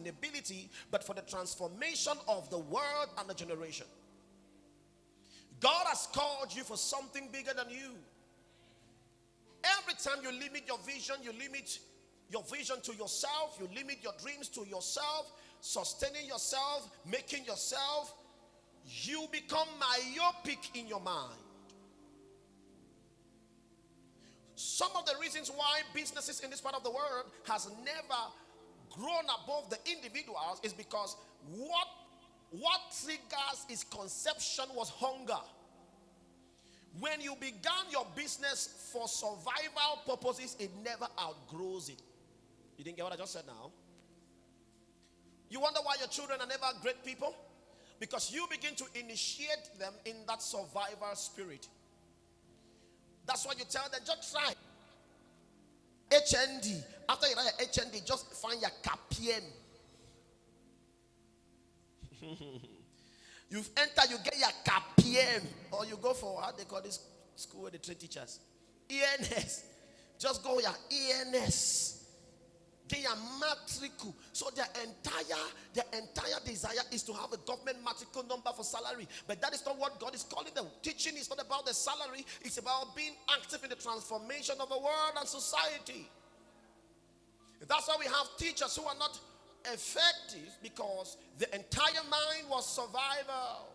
sustainability, but for the transformation of the world and the generation. God has called you for something bigger than you. Every time you limit your vision, you limit your vision to yourself, you limit your dreams to yourself, sustaining yourself, making yourself, you become myopic in your mind. Some of the reasons why businesses in this part of the world has never grown above the individuals is because what triggers its conception was hunger. When you began your business for survival purposes, it never outgrows it. You didn't get what I just said now? You wonder why your children are never great people? Because you begin to initiate them in that survival spirit. That's why you tell them, just try HND. After you write HND, just find your KPM. You've entered, you get your KPM. Or you go for, how they call this school where they train teachers? ENS. Just go your ENS. Get your matricle. So their entire desire is to have a government matricle number for salary. But that is not what God is calling them. Teaching is not about the salary. It's about being active in the transformation of the world and society. That's why we have teachers who are not effective, because the entire mind was survival.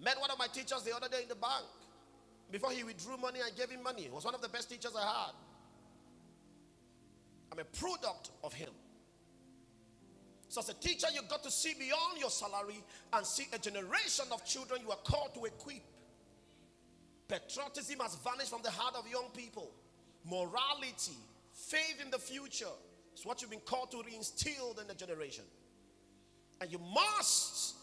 Met one of my teachers the other day in the bank. Before he withdrew money, I gave him money. He was one of the best teachers I had. I'm a product of him. So as a teacher, you got to see beyond your salary and see a generation of children you are called to equip. Patriotism has vanished from the heart of young people. Morality, faith in the future is what you've been called to reinstill in the generation. And you must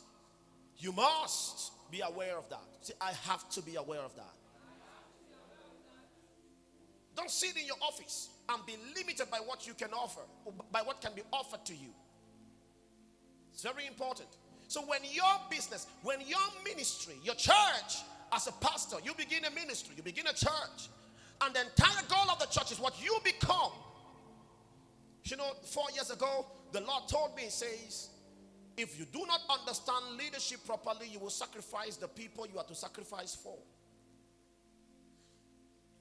be aware of that. See, I have to be aware of that. Don't sit in your office and be limited by what you can offer, or by what can be offered to you. It's very important. So when your business, when your ministry, your church, as a pastor, you begin a ministry, you begin a church, and the entire goal of the church is what you become. You know, 4 years ago, the Lord told me, he says, if you do not understand leadership properly, you will sacrifice the people you are to sacrifice for.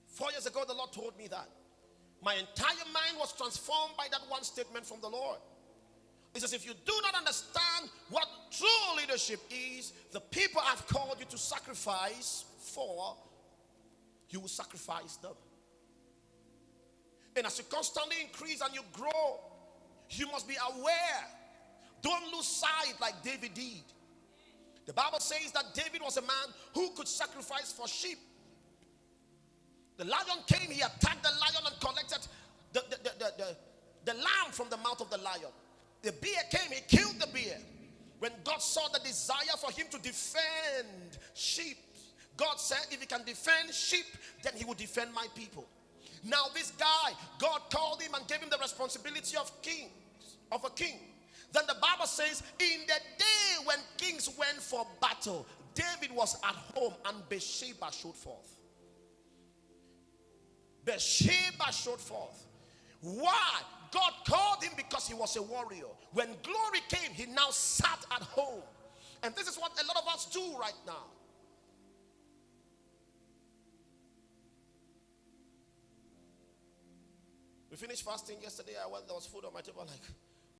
4 years ago, the Lord told me that. My entire mind was transformed by that one statement from the Lord. He says, if you do not understand what true leadership is, the people I've called you to sacrifice for, you will sacrifice them. And as you constantly increase and you grow, you must be aware. Don't lose sight like David did. The Bible says that David was a man who could sacrifice for sheep. The lion came, he attacked the lion and collected the lamb from the mouth of the lion. The bear came, he killed the bear. When God saw the desire for him to defend sheep, God said, if he can defend sheep, then he will defend my people. Now this guy, God called him and gave him the responsibility of a king. Then the Bible says, in the day when kings went for battle, David was at home and Bathsheba showed forth. Bathsheba showed forth. Why? God called him because he was a warrior. When glory came, he now sat at home. And this is what a lot of us do right now. We finished fasting yesterday. There was food on my table. Like,